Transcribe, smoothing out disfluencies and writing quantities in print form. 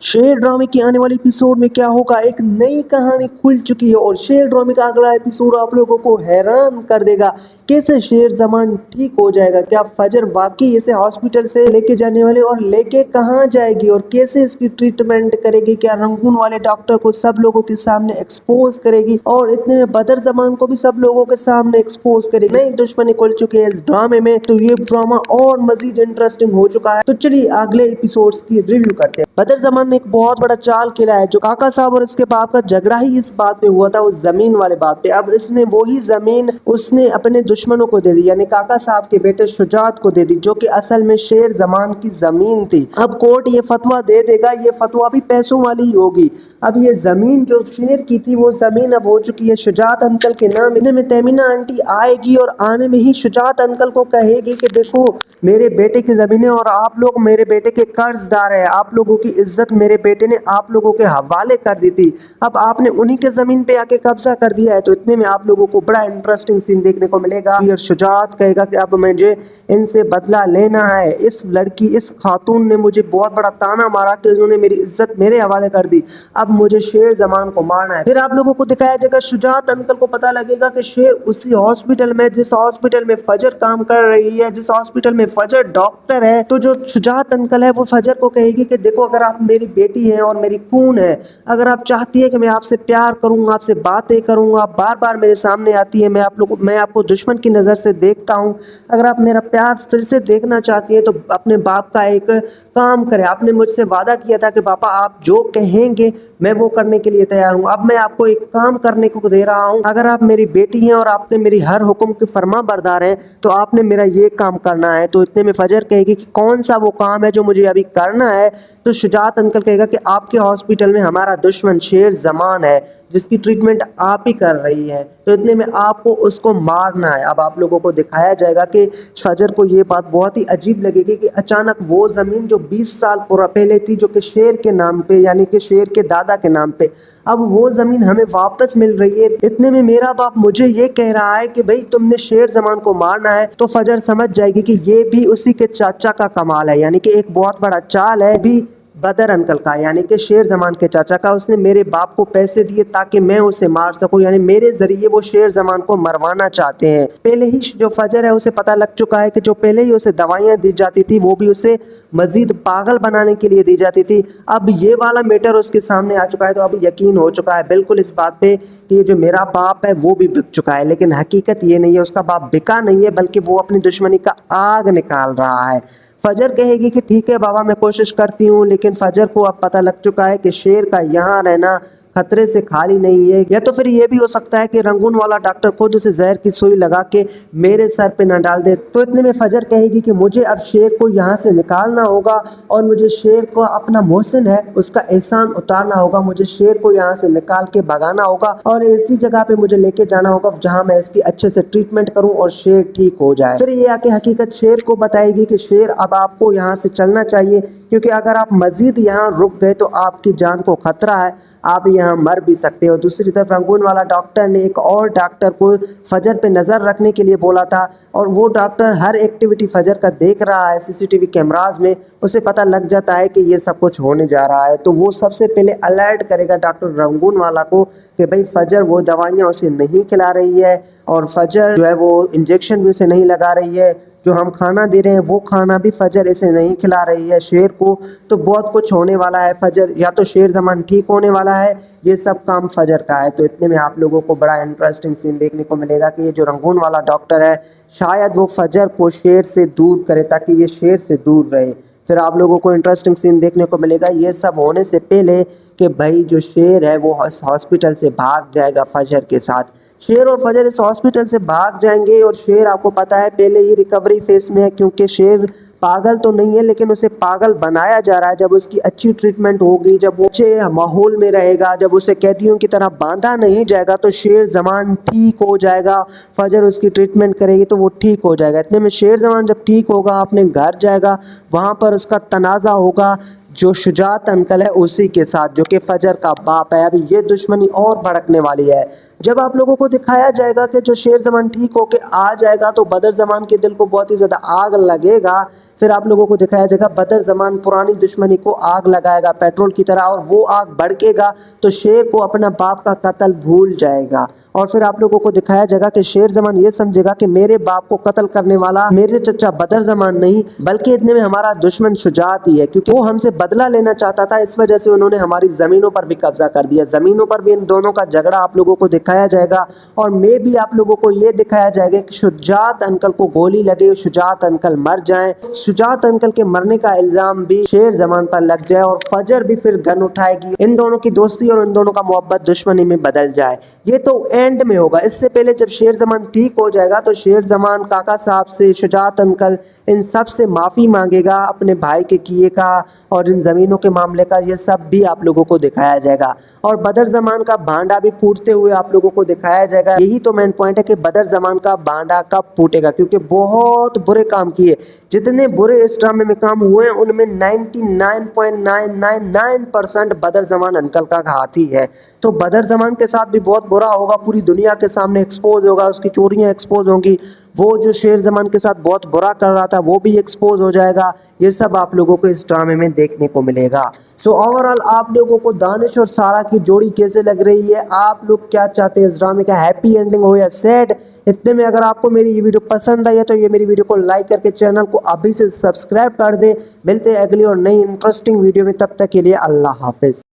शेर ड्रामे की आने वाली एपिसोड में क्या होगा, एक नई कहानी खुल चुकी है और शेर ड्रामे का अगला एपिसोड आप लोगों को हैरान कर देगा। कैसे शेर जमान ठीक हो जाएगा, क्या फजर वाकई इसे हॉस्पिटल से लेके जाने वाले और लेके कहाँ जाएगी और कैसे इसकी ट्रीटमेंट करेगी, क्या रंगून वाले डॉक्टर को सब लोगों के सामने एक्सपोज करेगी और इतने में बदर जमान को भी सब लोगों के सामने एक्सपोज करेगी। नई दुश्मनी खुल चुकी है इस ड्रामे में, तो ये ड्रामा और मजीद इंटरेस्टिंग हो चुका है। तो चलिए अगले एपिसोड्स की रिव्यू करते हैं। बदर जमान ने एक बहुत बड़ा चाल खेला है, जो काका साहब और इसके बाप का झगड़ा ही इस बात पे हुआ था, उस जमीन वाले बात पे। अब इसने वही जमीन उसने अपने दुश्मनों को दे दी, यानी काका साहब के बेटे शुजात को दे दी, जो कि असल में शेर जमान की जमीन थी। अब कोर्ट ये फतवा दे देगा, ये फतवा भी पैसों वाली ही होगी। अब ये जमीन जो शेर की थी वो जमीन अब हो चुकी है शुजात अंकल के नाम। इतने में तेमीना आंटी आएगी और आने में ही शुजात अंकल को कहेगी कि देखो मेरे बेटे की जमीन है और आप लोग मेरे बेटे के कर्जदार है, आप लोगों की इज्जत मेरे बेटे ने आप लोगों के हवाले कर दी थी, अब आपने उन्हीं के जमीन पे आके कब्जा कर दिया है। तो इतने में आप लोगों को बड़ा इंटरेस्टिंग सीन देखने को मिलेगा। ये शुजात कहेगा कि अब मुझे इनसे बदला लेना है, इस लड़की इस खातून ने मुझे बहुत बड़ा ताना मारा कि उन्होंने मेरी इज्जत मेरे हवाले कर दी, अब मुझे शेर जमान को मारना है। फिर आप लोगों को दिखाया जाएगा, शुजात अंकल को पता लगेगा कि शेर उसी हॉस्पिटल में, जिस हॉस्पिटल में फजर काम कर रही है, जिस हॉस्पिटल में फजर डॉक्टर है। तो जो शुजात अंकल है वो फजर को कहेगी कि देखो अगर आप मेरी बेटी है और मेरी खून है, अगर आप चाहती है कि मैं आपसे प्यार करूंगा, आपसे बातें करूंगा, आप बार बार मेरे सामने आती है, मैं आपको दुश्मन की नज़र से देखता हूं, अगर आप मेरा प्यार फिर से देखना चाहती है तो अपने बाप का एक काम करें। आपने मुझसे वादा किया था कि पापा आप जो कहेंगे मैं वो करने के लिए तैयार हूँ, अब मैं आपको एक काम करने को दे रहा हूँ, अगर आप मेरी बेटी हैं और आपने मेरी हर हुक्म के फरमा बरदार हैं तो आपने मेरा ये काम करना है। तो इतने में फजर कहेगी कि कौन सा वो काम है जो मुझे अभी करना है। तो शुजात अंकल कहेगा कि आपके हॉस्पिटल में हमारा दुश्मन शेर जमान है, जिसकी ट्रीटमेंट आप ही कर रही है, तो इतने में आपको उसको मारना है। अब आप लोगों को दिखाया जाएगा कि फजर को ये बात बहुत ही अजीब लगेगी कि अचानक वो ज़मीन जो 20 साल पहले थी, जो कि शेर के नाम पे, यानी कि शेर के दादा के नाम पे, अब वो ज़मीन हमें वापस मिल रही है। इतने में मेरा बाप मुझे ये कह रहा है कि भाई तुमने शेर जमान को मारना है। तो फजर समझ जाएगी कि ये भी उसी के चाचा का कमाल है, यानी कि एक बहुत बड़ा चाल है भी बदर अंकल का, यानी कि शेर जमान के चाचा का। उसने मेरे बाप को पैसे दिए ताकि मैं उसे मार सकूं, यानी मेरे जरिए वो शेर जमान को मरवाना चाहते हैं। पहले ही जो फजर है उसे पता लग चुका है कि जो पहले ही उसे दवाइयां दी जाती थी वो भी उसे मजीद पागल बनाने के लिए दी जाती थी। अब ये वाला मैटर उसके सामने आ चुका है, तो अब यकीन हो चुका है बिल्कुल इस बात पे कि ये जो मेरा बाप है वो भी बिक चुका है। लेकिन हकीकत ये नहीं है, उसका बाप बिका नहीं है, बल्कि वो अपनी दुश्मनी का आग निकाल रहा है। फजर कहेगी कि ठीक है बाबा मैं कोशिश करती हूँ, लेकिन फजर को अब पता लग चुका है कि शेर का यहाँ रहना खतरे से खाली नहीं है। या तो फिर ये भी हो सकता है कि रंगून वाला डॉक्टर खुद उसे जहर की सुई लगा के मेरे सर पे ना डाल दे। तो इतने में फजर कहेगी कि मुझे अब शेर को यहाँ से निकालना होगा और मुझे शेर को अपना मोहसिन है उसका एहसान उतारना होगा, मुझे शेर को यहाँ से निकाल के भगाना होगा और ऐसी जगह पे मुझे लेके जाना होगा जहाँ मैं इसकी अच्छे से ट्रीटमेंट करूँ और शेर ठीक हो जाए। फिर ये आके हकीकत शेर को बताएगी कि शेर अब आपको यहाँ से चलना चाहिए, क्योंकि अगर आप मजीद यहाँ रुक गए तो आपकी जान को खतरा है, आप यहाँ मर भी सकते हो। दूसरी तरफ रंगून वाला डॉक्टर ने एक और डॉक्टर को फजर पे नज़र रखने के लिए बोला था, और वो डॉक्टर हर एक्टिविटी फजर का देख रहा है सीसीटीवी कैमराज में। उसे पता लग जाता है कि ये सब कुछ होने जा रहा है, तो वो सबसे पहले अलर्ट करेगा डॉक्टर रंगून वाला को कि भाई फजर वो दवाइयाँ उसे नहीं खिला रही है और फजर जो है वो इंजेक्शन भी उसे नहीं लगा रही है, जो हम खाना दे रहे हैं वो खाना भी फजर इसे नहीं खिला रही है शेर को। तो बहुत कुछ होने वाला है, फजर या तो शेर जमान ठीक होने वाला है, ये सब काम फजर का है। तो इतने में आप लोगों को बड़ा इंटरेस्टिंग सीन देखने को मिलेगा कि ये जो रंगून वाला डॉक्टर है शायद वो फजर को शेर से दूर करे ताकि ये शेर से दूर रहे। फिर आप लोगों को इंटरेस्टिंग सीन देखने को मिलेगा ये सब होने से पहले कि भाई जो शेर है वो हॉस्पिटल से भाग जाएगा फजर के साथ। शेर और फजर इस हॉस्पिटल से भाग जाएंगे और शेर आपको पता है पहले ही रिकवरी फेस में है, क्योंकि शेर पागल तो नहीं है लेकिन उसे पागल बनाया जा रहा है। जब उसकी अच्छी ट्रीटमेंट होगी, जब वो अच्छे माहौल में रहेगा, जब उसे कैदियों की तरह बांधा नहीं जाएगा तो शेर जमान ठीक हो जाएगा। फजर उसकी ट्रीटमेंट करेगी तो वो ठीक हो जाएगा। इतने में शेर जमान जब ठीक होगा अपने घर जाएगा, वहाँ पर उसका तनाज़ा होगा जो शुजात अंकल है उसी के साथ, जो कि फजर का बाप है। अभी ये दुश्मनी और भड़कने वाली है। जब आप लोगों को दिखाया जाएगा कि जो शेर जमान ठीक होके आ जाएगा तो बदर जमान के दिल को बहुत ही ज़्यादा आग लगेगा फिर आप लोगों को दिखाया जाएगा बदर ज़मान पुरानी दुश्मनी को आग लगाएगा पेट्रोल की तरह, और वो आग भड़केगा तो शेर को अपना बाप का कत्ल भूल जाएगा। और फिर आप लोगों को दिखाया जाएगा कि शेर ज़मान ये समझेगा कि मेरे बाप को कत्ल करने वाला मेरे चचा बदर ज़मान नहीं बल्कि इतने में हमारा दुश्मन शुजात ही है, क्योंकि वो हमसे बदला लेना चाहता था। इस वजह से उन्होंने हमारी ज़मीनों पर भी कब्जा कर दिया। ज़मीनों पर भी इन दोनों का झगड़ा आप लोगों को दिखाया जाएगा। और मैं भी आप लोगों को ये दिखाया जाएगा कि शुजात अंकल को गोली लगे, शुजात अंकल मर जाएं, शुजात अंकल के मरने का इल्ज़ाम भी शेर ज़मान पर लग जाए, और फजर भी फिर गन उठाएगी, इन दोनों की दोस्ती और इन दोनों का मोहब्बत दुश्मनी में बदल जाए। ये तो एंड में होगा। इससे पहले जब शेर ज़मान ठीक हो जाएगा तो शेर ज़मान काका साहब से, शुजात अंकल, इन सब से माफ़ी मांगेगा अपने भाई के किए का और इन ज़मीनों के मामले का। ये सब भी आप लोगों को दिखाया जाएगा। और बदर ज़मान का भांडा भी फूटते हुए आप लोगों को दिखाया जाएगा। यही तो मेन पॉइंट है कि बदर ज़मान का भांडा कब फूटेगा, क्योंकि बहुत बुरे काम किए। जितने बुरे इस ड्रामे में काम हुए हैं उनमें 99.999% बदर ज़मान अंकल का हाथ ही है। तो बदर ज़मान के साथ भी बहुत बुरा होगा, पूरी दुनिया के सामने एक्सपोज होगा, उसकी चोरियां एक्सपोज होंगी, वो जो शेर ज़मान के साथ बहुत बुरा कर रहा था वो भी एक्सपोज हो जाएगा। ये सब आप लोगों को इस ड्रामे में देखने को मिलेगा। सो ओवरऑल आप लोगों को दानिश और सारा की जोड़ी कैसे लग रही है? आप लोग क्या चाहते हैं इस ड्रामे का, हैप्पी एंडिंग हो या सैड? इतने में अगर आपको मेरी ये वीडियो पसंद आई है तो ये मेरी वीडियो को लाइक करके चैनल को अभी से सब्सक्राइब कर दे। मिलते हैं अगली और नई इंटरेस्टिंग वीडियो में, तब तक के लिए अल्लाह हाफिज़।